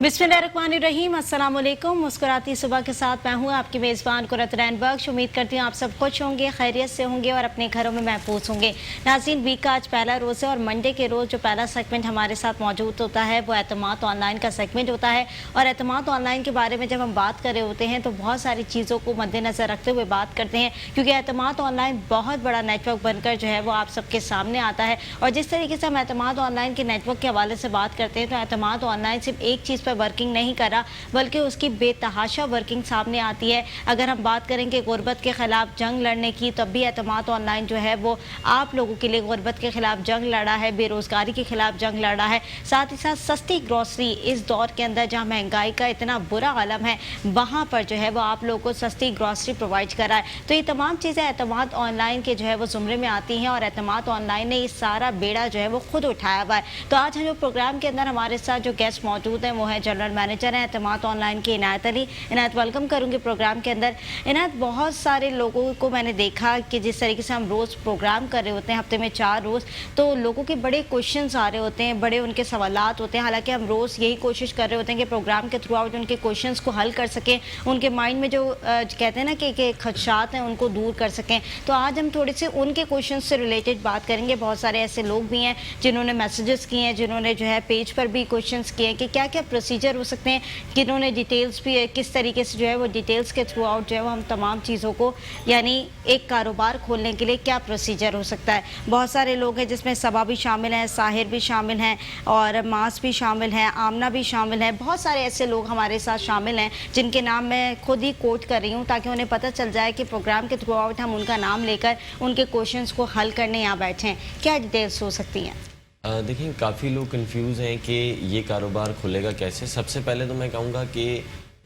बिस्मिल्लाहिर्रहमानिर्रहीम, अस्सलाम वालेकुम। मुस्कुराती सुबह के साथ मैं हूँ आपकी मेज़बान कुरत रैन बख्श। उम्मीद करती हूँ आप सब खुश होंगे, खैरियत से होंगे और अपने घरों में महफूज होंगे। नाज़रीन, वीक का आज पहला रोज़ है और मंडे के रोज़ जो पहला सेगमेंट हमारे साथ मौजूद होता है वो एतमाद ऑनलाइन का सेगमेंट होता है। और एतमाद ऑनलाइन के बारे में जब हम बात कर रहे होते हैं तो बहुत सारी चीज़ों को मद्देनज़र रखते हुए बात करते हैं, क्योंकि एतमाद ऑनलाइन बहुत बड़ा नेटवर्क बनकर जो है वो आप सबके सामने आता है। और जिस तरीके से हम एतमाद ऑनलाइन के नेटवर्क के हवाले से बात करते हैं तो एतमाद ऑनलाइन सिर्फ एक चीज़ पर वर्किंग नहीं कर रहा, बल्कि उसकी बेतहाशा वर्किंग सामने आती है। अगर हम बात करेंगे गुर्बत के खिलाफ जंग लड़ने की, तब भी एतमाद ऑनलाइन जो है वो आप लोगों के लिए गुर्बत के खिलाफ जंग लड़ा है, बेरोजगारी के खिलाफ जंग लड़ा है। साथ ही साथ सस्ती ग्रॉसरी इस दौर के अंदर जहाँ महंगाई का इतना बुरा आलम है, वहाँ पर जो है वो आप लोगों को सस्ती ग्रॉसरी प्रोवाइड करा है। तो ये तमाम चीज़ें एतमाद ऑनलाइन के जो है वो जुमरे में आती हैं और एतमाद ऑनलाइन ने इस सारा बेड़ा जो है वो खुद उठाया हुआ है। तो आज हम जो प्रोग्राम के अंदर हमारे साथ जो गेस्ट मौजूद हैं वो है जनरल मैनेजर हैं एतमाद ऑनलाइन के इनायत अली। इनायत, वेलकम करूँगी प्रोग्राम के अंदर। इनायत, बहुत सारे लोगों को मैंने देखा कि जिस तरीके से हम रोज़ प्रोग्राम कर रहे होते हैं, हफ्ते में 4 रोज़, तो लोगों के बड़े क्वेश्चंस आ रहे होते हैं, बड़े उनके सवालात होते हैं। हालांकि हम रोज़ यही कोशिश कर रहे होते हैं कि प्रोग्राम के थ्रू आउट उनके क्वेश्चंस को हल कर सकें, उनके माइंड में जो कहते हैं ना कि खदशात हैं उनको दूर कर सकें। तो आज हम थोड़े से उनके क्वेश्चन से रिलेटेड बात करेंगे। बहुत सारे ऐसे लोग भी हैं जिन्होंने मैसेजेस किए हैं, जिन्होंने जो है पेज पर भी क्वेश्चन किए हैं कि क्या क्या प्रोसीजर हो सकते हैं, जिन्होंने डिटेल्स भी है किस तरीके से जो है वो डिटेल्स के थ्रू आउट जो है वो हम तमाम चीज़ों को, यानी एक कारोबार खोलने के लिए क्या प्रोसीजर हो सकता है। बहुत सारे लोग हैं जिसमें सबा भी शामिल हैं, साहिर भी शामिल हैं और मास भी शामिल हैं, आमना भी शामिल हैं। बहुत सारे ऐसे लोग हमारे साथ शामिल हैं जिनके नाम मैं खुद ही कोट कर रही हूँ ताकि उन्हें पता चल जाए कि प्रोग्राम के थ्रू आउट हम उनका नाम लेकर उनके क्वेश्चन को हल करने यहाँ बैठे हैं। क्या डिटेल्स हो सकती हैं? देखिए, काफ़ी लोग कंफ्यूज हैं कि ये कारोबार खुलेगा कैसे। सबसे पहले तो मैं कहूँगा कि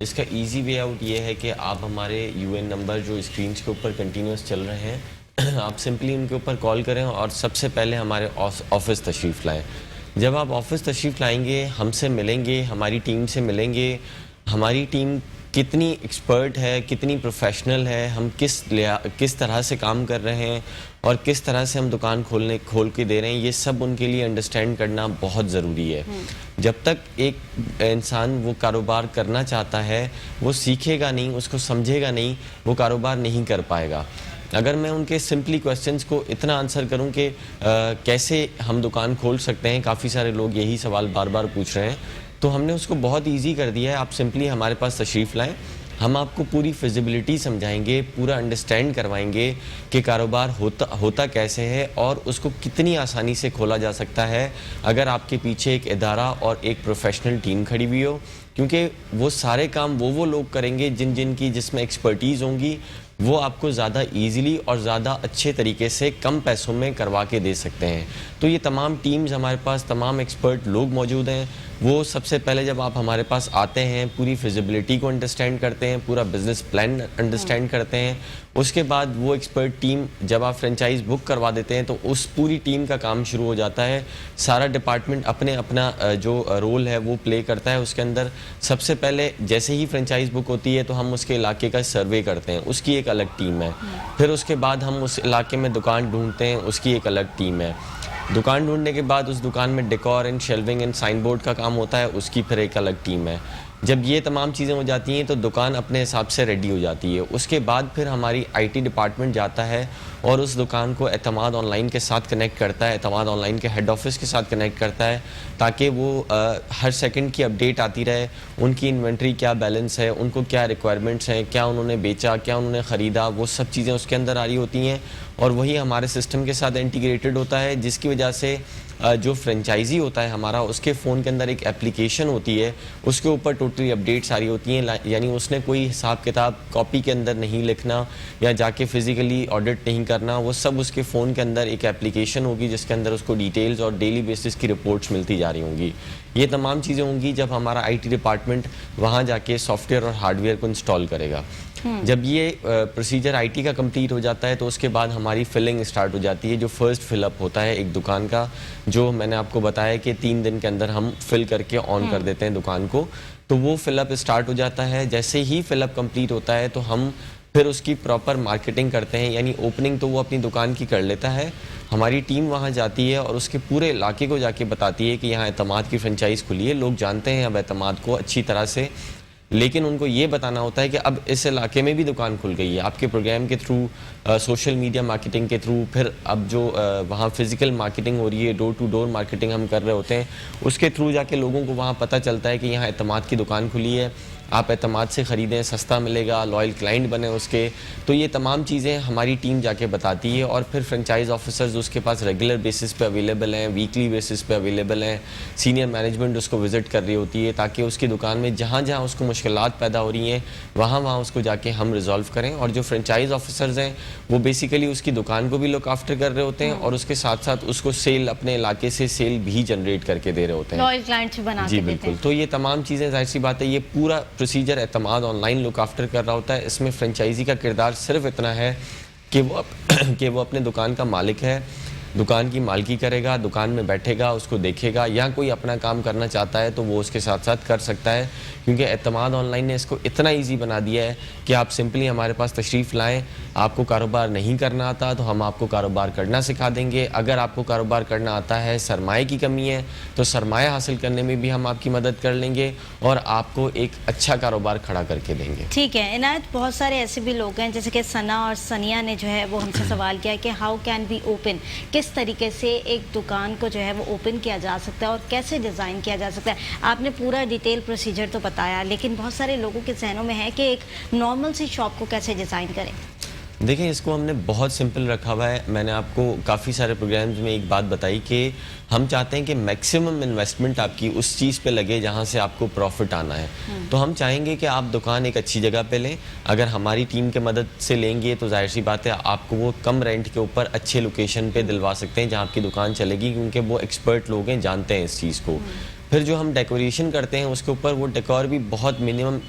इसका इजी वे आउट ये है कि आप हमारे यूएन नंबर जो स्क्रीन के ऊपर कंटिन्यूस चल रहे हैं आप सिंपली उनके ऊपर कॉल करें और सबसे पहले हमारे ऑफिस तशरीफ़ लाएँ। जब आप ऑफिस तशरीफ़ लाएंगे, हमसे मिलेंगे, हमारी टीम से मिलेंगे, हमारी टीम कितनी एक्सपर्ट है, कितनी प्रोफेशनल है, हम किस तरह से काम कर रहे हैं और किस तरह से हम दुकान खोल के दे रहे हैं, ये सब उनके लिए अंडरस्टैंड करना बहुत ज़रूरी है। जब तक एक इंसान वो कारोबार करना चाहता है, वो सीखेगा नहीं, उसको समझेगा नहीं, वो कारोबार नहीं कर पाएगा। अगर मैं उनके सिंपली क्वेश्चंस को इतना आंसर करूं कि कैसे हम दुकान खोल सकते हैं, काफ़ी सारे लोग यही सवाल बार बार पूछ रहे हैं, तो हमने उसको बहुत इजी कर दिया है। आप सिंपली हमारे पास तशरीफ़ लाएं, हम आपको पूरी फिजिबिलिटी समझाएंगे, पूरा अंडरस्टैंड करवाएंगे कि कारोबार होता कैसे है और उसको कितनी आसानी से खोला जा सकता है अगर आपके पीछे एक इदारा और एक प्रोफेशनल टीम खड़ी हुई हो। क्योंकि वो सारे काम वो लोग करेंगे जिसमें एक्सपर्टीज़ होंगी, वो आपको ज़्यादा इजीली और ज़्यादा अच्छे तरीके से कम पैसों में करवा के दे सकते हैं। तो ये तमाम टीम्स हमारे पास, तमाम एक्सपर्ट लोग मौजूद हैं। वो सबसे पहले जब आप हमारे पास आते हैं, पूरी फिजिबिलिटी को अंडरस्टैंड करते हैं, पूरा बिजनेस प्लान अंडरस्टैंड करते हैं। उसके बाद वो एक्सपर्ट टीम, जब आप फ्रेंचाइज बुक करवा देते हैं तो उस पूरी टीम का काम शुरू हो जाता है। सारा डिपार्टमेंट अपना जो रोल है वो प्ले करता है उसके अंदर। सबसे पहले जैसे ही फ्रेंचाइज बुक होती है तो हम उसके इलाके का सर्वे करते हैं, उसकी एक अलग टीम है। फिर उसके बाद हम उस इलाके में दुकान ढूंढते हैं, उसकी एक अलग टीम है। दुकान ढूंढने के बाद उस दुकान में decor and shelving and sign board का काम होता है, उसकी फिर एक अलग टीम है। जब ये तमाम चीज़ें हो जाती हैं तो दुकान अपने हिसाब से रेडी हो जाती है। उसके बाद फिर हमारी आईटी डिपार्टमेंट जाता है और उस दुकान को एतमाद ऑनलाइन के साथ कनेक्ट करता है, एतमाद ऑनलाइन के हेड ऑफिस के साथ कनेक्ट करता है, ताकि वो हर सेकंड की अपडेट आती रहे, उनकी इन्वेंट्री क्या बैलेंस है, उनको क्या रिक्वायरमेंट्स हैं, क्या उन्होंने बेचा, क्या उन्होंने ख़रीदा, वो सब चीज़ें उसके अंदर आ रही होती हैं और वही हमारे सिस्टम के साथ इंटीग्रेटेड होता है, जिसकी वजह से जो फ्रेंचाइजी होता है हमारा, उसके फ़ोन के अंदर एक एप्लीकेशन होती है, उसके ऊपर टोटली अपडेट्स सारी होती हैं। यानी उसने कोई हिसाब किताब कॉपी के अंदर नहीं लिखना या जाके फिज़िकली ऑडिट नहीं करना, वो सब उसके फ़ोन के अंदर एक एप्लीकेशन होगी जिसके अंदर उसको डिटेल्स और डेली बेसिस की रिपोर्ट्स मिलती जा रही होंगी। ये तमाम चीज़ें होंगी जब हमारा आईटी डिपार्टमेंट वहाँ जाके सॉफ्टवेयर और हार्डवेयर को इंस्टॉल करेगा। जब ये प्रोसीजर आईटी का कंप्लीट हो जाता है तो उसके बाद हमारी फिलिंग स्टार्ट हो जाती है, जो फर्स्ट फिलअप होता है एक दुकान का, जो मैंने आपको बताया कि 3 दिन के अंदर हम फिल करके ऑन कर देते हैं दुकान को। तो वो फिलअप स्टार्ट हो जाता है। जैसे ही फिलअप कंप्लीट होता है तो हम फिर उसकी प्रॉपर मार्केटिंग करते हैं, यानी ओपनिंग तो वो अपनी दुकान की कर लेता है, हमारी टीम वहाँ जाती है और उसके पूरे इलाके को जाके बताती है कि यहाँ एतमाद की फ्रेंचाइज़ खुली है। लोग जानते हैं अब एतमाद को अच्छी तरह से, लेकिन उनको ये बताना होता है कि अब इस इलाके में भी दुकान खुल गई है आपके प्रोग्राम के थ्रू, सोशल मीडिया मार्केटिंग के थ्रू। फिर अब जो वहाँ फिज़िकल मार्केटिंग हो रही है, डोर टू डोर मार्केटिंग हम कर रहे होते हैं, उसके थ्रू जाके लोगों को वहाँ पता चलता है कि यहाँ एतमाद की दुकान खुली है, आप एतमाद से ख़रीदें, सस्ता मिलेगा, लॉयल क्लाइंट बने उसके। तो ये तमाम चीज़ें हमारी टीम जाके बताती है और फिर फ्रेंचाइज ऑफिसर्स उसके पास रेगुलर बेसिस पे अवेलेबल हैं, वीकली बेसिस पे अवेलेबल हैं, सीनियर मैनेजमेंट उसको विज़िट कर रही होती है ताकि उसकी दुकान में जहाँ जहाँ उसको मुश्किलात पैदा हो रही हैं वहाँ वहाँ उसको जाके हम रिजॉल्व करें। और जो फ्रेंचाइज ऑफिसर्स हैं वो बेसिकली उसकी दुकान को भी लुक आफ्टर कर रहे होते हैं और उसके साथ साथ उसको सेल, अपने इलाके से सेल भी जनरेट करके दे रहे होते हैं, लॉयल क्लाइंट्स बना जी के देते बिल्कुल। हैं। तो ये तमाम चीज़ें, जाहिर सी बात है, ये पूरा प्रोसीजर एतमाद ऑनलाइन लुक आफ्टर कर रहा होता है। इसमें फ्रेंचाइजी का किरदार सिर्फ इतना है कि कि वो अपने दुकान का मालिक है, दुकान की मालकी करेगा, दुकान में बैठेगा, उसको देखेगा, या कोई अपना काम करना चाहता है तो वो उसके साथ साथ कर सकता है, क्योंकि एतमाद ऑनलाइन ने इसको इतना इजी बना दिया है कि आप सिंपली हमारे पास तशरीफ़ लाएं। आपको कारोबार नहीं करना आता तो हम आपको कारोबार करना सिखा देंगे। अगर आपको कारोबार करना आता है, सरमाए की कमी है, तो सरमाया हासिल करने में भी हम आपकी मदद कर लेंगे और आपको एक अच्छा कारोबार खड़ा करके देंगे। ठीक है इनायत, बहुत सारे ऐसे भी लोग हैं जैसे कि सना और सनिया ने जो है वो हमसे सवाल किया कि हाउ कैन बी ओपन, किस तरीके से एक दुकान को जो है वो ओपन किया जा सकता है और कैसे डिज़ाइन किया जा सकता है। आपने पूरा डिटेल प्रोसीजर तो बताया, लेकिन बहुत सारे लोगों के जहनों में है कि एक नॉर्मल सी शॉप को कैसे डिज़ाइन करें। देखिए, इसको हमने बहुत सिंपल रखा हुआ है। मैंने आपको काफ़ी सारे प्रोग्राम्स में एक बात बताई कि हम चाहते हैं कि मैक्सिमम इन्वेस्टमेंट आपकी उस चीज़ पे लगे जहाँ से आपको प्रॉफिट आना है। तो हम चाहेंगे कि आप दुकान एक अच्छी जगह पे लें। अगर हमारी टीम के मदद से लेंगे तो जाहिर सी बात है आपको वो कम रेंट के ऊपर अच्छे लोकेशन पे दिलवा सकते हैं जहाँ आपकी दुकान चलेगी, क्योंकि वो एक्सपर्ट लोग हैं, जानते हैं इस चीज़ को। फिर जो हम डेकोरेशन करते हैं उसके ऊपर वो डेकोर भी बहुत मिनिमम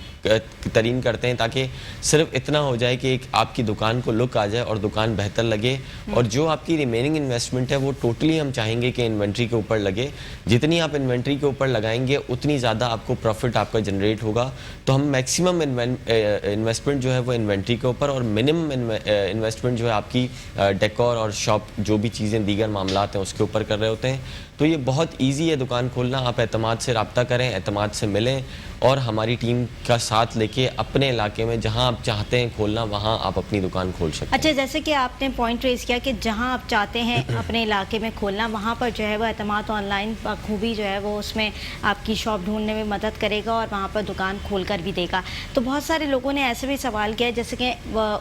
तरीन करते हैं ताकि सिर्फ इतना हो जाए कि एक आपकी दुकान को लुक आ जाए और दुकान बेहतर लगे। और जो आपकी रिमेनिंग इन्वेस्टमेंट है वो टोटली हम चाहेंगे कि इन्वेंट्री के ऊपर लगे। जितनी आप इन्वेंट्री के ऊपर लगाएंगे उतनी ज़्यादा आपको प्रॉफिट आपका जनरेट होगा। तो हम मैक्सिमम इन्वेस्टमेंट जो है वो इन्वेंट्री के ऊपर और मिनिमम इन्वेस्टमेंट जो है आपकी डेकोर और शॉप जो भी चीज़ें दीगर मामलात हैं उसके ऊपर कर रहे होते हैं। तो ये बहुत ईजी है दुकान खोलना। आप एतमाद से रब्ता करें, एतमाद से मिलें और हमारी टीम का साथ लेके अपने इलाके में जहां आप चाहते हैं खोलना वहां आप अपनी दुकान खोल सकते हैं। अच्छा, जैसे कि आपने पॉइंट रेज किया कि जहां आप चाहते हैं अपने इलाके में खोलना वहां पर जो है वो एतमाद ऑनलाइन बखूबी जो है वो उसमें आपकी शॉप ढूंढने में मदद करेगा और वहां पर दुकान खोल कर भी देगा। तो बहुत सारे लोगों ने ऐसे भी सवाल किया, जैसे कि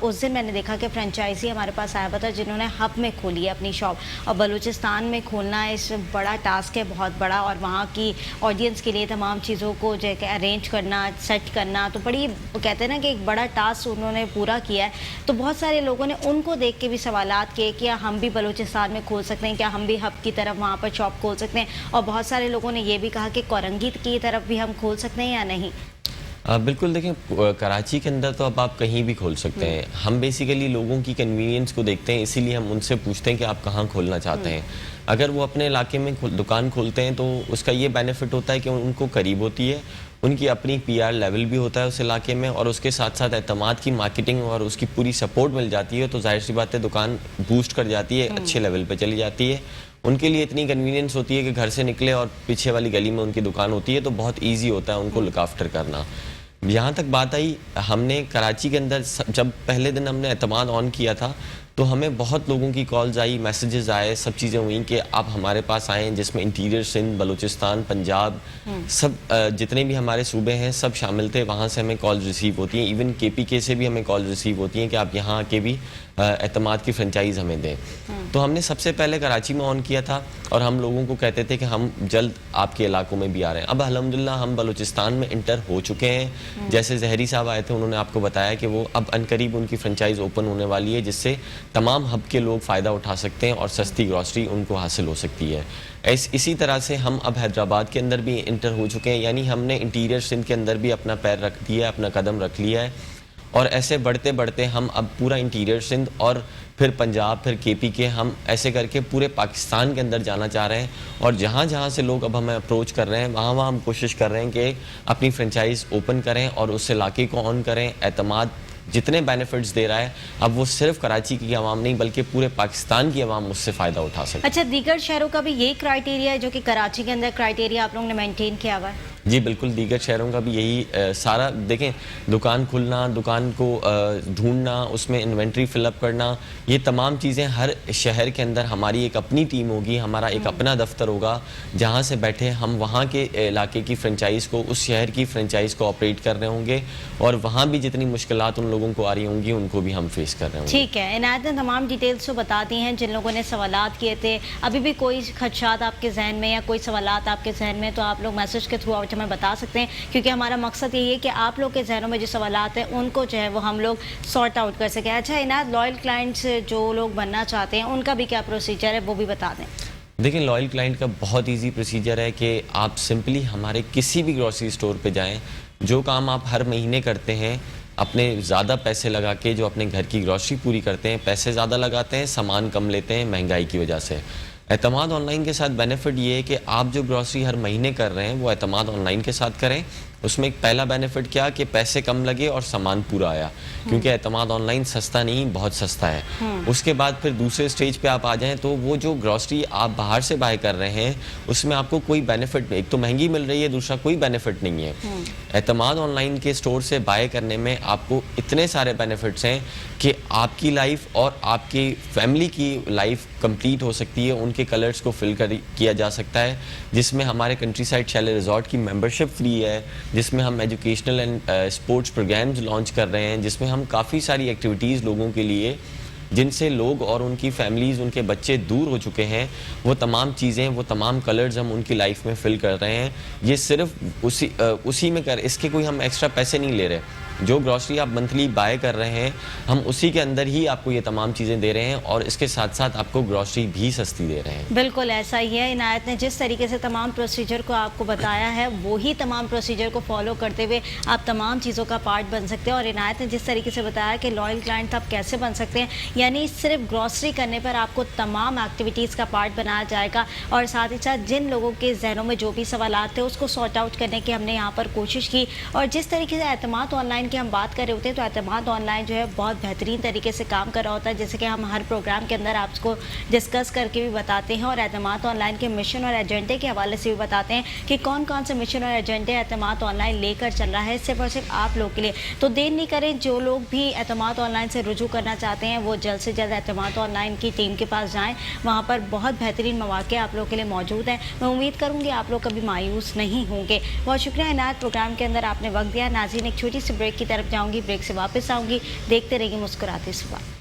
उस दिन मैंने देखा कि फ्रेंचाइजी हमारे पास आया था जिन्होंने हब में खोली है अपनी शॉप, और बलूचिस्तान में खोलना इस बड़ा टास्क है, बहुत बड़ा, और वहाँ की ऑडियंस के लिए तमाम चीज़ों को जो है अरेंज करना, सेट करना, तो बड़ी कहते हैं ना कि एक बड़ा टास्क उन्होंने पूरा किया है। तो बहुत सारे लोगों ने उनको देख के भी सवालात किए कि क्या हम भी बलूचिस्तान में खोल सकते हैं, क्या हम भी हब की तरफ वहाँ पर शॉप खोल सकते हैं, और बहुत सारे लोगों ने ये भी कहा कि कोरंगी की तरफ भी हम खोल सकते हैं या नहीं। बिल्कुल, देखें, कराची के अंदर तो अब आप कहीं भी खोल सकते हैं। हम बेसिकली लोगों की कन्वीनियंस को देखते हैं, इसीलिए हम उनसे पूछते हैं कि आप कहाँ खोलना चाहते हैं। अगर वो अपने इलाके में दुकान खोलते हैं तो उसका ये बेनिफिट होता है कि उनको करीब होती है, उनकी अपनी पीआर लेवल भी होता है उस इलाके में, और उसके साथ साथ एतमाद की मार्केटिंग और उसकी पूरी सपोर्ट मिल जाती है। तो जाहिर सी बात है दुकान बूस्ट कर जाती है, अच्छे लेवल पे चली जाती है। उनके लिए इतनी कन्वीनियंस होती है कि घर से निकले और पीछे वाली गली में उनकी दुकान होती है, तो बहुत ईजी होता है उनको लुक आफ्टर करना। यहाँ तक बात आई, हमने कराची के अंदर जब पहले दिन हमने एतमाद ऑन किया था तो हमें बहुत लोगों की कॉल्स आई, मैसेजेस आए, सब चीज़ें हुई कि आप हमारे पास आएँ, जिसमें इंटीरियर सिंध, बलूचिस्तान, पंजाब, सब जितने भी हमारे सूबे हैं सब शामिल थे। वहाँ से हमें कॉल रिसीव होती हैं, इवन KPK से भी हमें कॉल रिसीव होती हैं कि आप यहाँ आके भी एतमाद की फ्रेंचाइज़ हमें दें। तो हमने सबसे पहले कराची में ऑन किया था और हम लोगों को कहते थे कि हम जल्द आपके इलाकों में भी आ रहे हैं। अब अल्हम्दुलिल्लाह हम बलूचिस्तान में इंटर हो चुके हैं। जैसे जहरी साहब आए थे, उन्होंने आपको बताया कि वो अब अनकरीब उनकी फ्रेंचाइज़ ओपन होने वाली है, जिससे तमाम हब के लोग फ़ायदा उठा सकते हैं और सस्ती ग्रॉसरी उनको हासिल हो सकती है। इसी तरह से हम अब हैदराबाद के अंदर भी इंटर हो चुके हैं, यानी हमने इंटीरियर सिंध के अंदर भी अपना पैर रख दिया है, अपना कदम रख लिया है। और ऐसे बढ़ते बढ़ते हम अब पूरा इंटीरियर सिंध और फिर पंजाब, फिर KPK, हम ऐसे करके पूरे पाकिस्तान के अंदर जाना चाह रहे हैं। और जहाँ जहाँ से लोग अब हमें अप्रोच कर रहे हैं वहाँ हम कोशिश कर रहे हैं कि अपनी फ्रेंचाइज़ ओपन करें और उस इलाके को ऑन करें, एतमाद जितने बेनिफिट्स दे रहा है, अब वो सिर्फ कराची की आवाम नहीं बल्कि पूरे पाकिस्तान की आवाम उससे फ़ायदा उठा सके। अच्छा, दीगर शहरों का भी यही क्राइटेरिया है जो कि कराची के अंदर क्राइटेरिया आप लोगों ने मेंटेन किया हुआ है? जी बिल्कुल, दीगर शहरों का भी यही सारा देखें, दुकान खुलना, दुकान को ढूंढना, उसमें इन्वेंट्री फिलअप करना, ये तमाम चीज़ें हर शहर के अंदर हमारी एक अपनी टीम होगी, हमारा एक अपना दफ्तर होगा, जहाँ से बैठे हम वहाँ के इलाके की फ्रेंचाइज़ को, उस शहर की फ्रेंचाइज़ को ऑपरेट कर रहे होंगे और वहाँ भी जितनी मुश्किलात उन लोगों को आ रही होंगी उनको भी हम फेस कर रहे होंगे। ठीक है, इनायत ने तमाम डिटेल्स तो बता दी हैं। जिन लोगों ने सवालात किए थे, अभी भी कोई खदशात आपके जहन में या कोई सवालात आपके जहन में, तो आप लोग मैसेज के थ्रू आउट हमें बता सकते हैं, क्योंकि हमारा मकसद यही है कि आप लोग के जहनों में जो सवालात हैं उनको जो है वो हम लोग सॉर्ट आउट कर सकें। अच्छा इनायत, लॉयल क्लाइंट्स जो लोग बनना चाहते हैं उनका भी क्या प्रोसीजर है वो भी बता दें। देखिए, लॉयल क्लाइंट का बहुत इजी प्रोसीजर है कि आप सिंपली हमारे किसी भी ग्रोसरी स्टोर पे जाएं, जो काम आप हर महीने करते हैं अपने ज़्यादा पैसे लगा के, जो अपने घर की ग्रोसरी पूरी करते हैं, पैसे ज़्यादा लगाते हैं, सामान कम लेते हैं महंगाई की वजह से। एतमाद ऑनलाइन के साथ बेनिफिट ये है कि आप जो ग्रोसरी हर महीने कर रहे हैं वो एतमाद ऑनलाइन के साथ करें। उसमें एक पहला बेनिफिट क्या कि पैसे कम लगे और सामान पूरा आया, क्योंकि एतमाद ऑनलाइन सस्ता नहीं, बहुत सस्ता है। उसके बाद फिर दूसरे स्टेज पे आप आ जाएं तो वो जो ग्रोसरी आप बाहर से बाय कर रहे हैं उसमें आपको कोई बेनिफिट, एक तो महंगी मिल रही है, दूसरा कोई बेनिफिट नहीं है। एतमाद ऑनलाइन के स्टोर से बाय करने में आपको इतने सारे बेनिफिट्स हैं कि आपकी लाइफ और आपकी फैमिली की लाइफ कंप्लीट हो सकती है। उनके कलर्स को फिल किया जा सकता है, जिसमें हमारे कंट्री साइड शैले रिजॉर्ट की मेंबरशिप फ्री है, जिसमें हम educational and sports programmes launch कर रहे हैं, जिसमें हम काफ़ी सारी एक्टिविटीज़ लोगों के लिए, जिनसे लोग और उनकी फैमिलीज़, उनके बच्चे दूर हो चुके हैं, वो तमाम चीज़ें, वो तमाम कलर्स हम उनकी लाइफ में फ़िल कर रहे हैं। ये सिर्फ उसी में कर, इसके कोई हम एक्स्ट्रा पैसे नहीं ले रहे। जो ग्रॉसरी आप मंथली बाय कर रहे हैं हम उसी के अंदर ही आपको ये तमाम चीज़ें दे रहे हैं और इसके साथ साथ आपको ग्रॉसरी भी सस्ती दे रहे हैं। बिल्कुल ऐसा ही है। इनायत ने जिस तरीके से तमाम प्रोसीजर को आपको बताया है वही तमाम प्रोसीजर को फॉलो करते हुए आप तमाम चीज़ों का पार्ट बन सकते हैं। और इनायत ने जिस तरीके से बताया कि लॉयल क्लाइंट आप कैसे बन सकते हैं, यानी सिर्फ ग्रॉसरी करने पर आपको तमाम एक्टिविटीज़ का पार्ट बनाया जाएगा और साथ ही साथ जिन लोगों के जहनों में जो भी सवालात थे उसको सॉर्ट आउट करने की हमने यहाँ पर कोशिश की। और जिस तरीके से एतमाद ऑनलाइन की हम बात कर रहे होते हैं तो एतमाद ऑनलाइन जो है बहुत बेहतरीन तरीके से काम कर रहा होता है, जैसे कि हम हर प्रोग्राम के अंदर आपको डिस्कस करके भी बताते हैं और एतमाद ऑनलाइन के मिशन और एजेंडे के हवाले से भी बताते हैं कि कौन कौन से मिशन और एजेंडे एतमाद ऑनलाइन लेकर चल रहा है सिर्फ और सिर्फ आप लोग के लिए। तो देर नहीं करें, जो लोग भी एतमाद ऑनलाइन से रुजू करना चाहते हैं वो जल्द से जल्द एतमाद ऑनलाइन की टीम के पास जाएँ। वहाँ पर बहुत बेहतरीन मौके आप लोग के लिए मौजूद हैं। मैं उम्मीद करूँगी आप लोग कभी मायूस नहीं होंगे। बहुत शुक्रिया इनायत, प्रोग्राम के अंदर आपने वक्त दिया। नाज़रीन, एक छोटी सी ब्रेक की तरफ जाऊँगी, ब्रेक से वापस आऊँगी। देखते रहिए मुस्कुराते सुबह।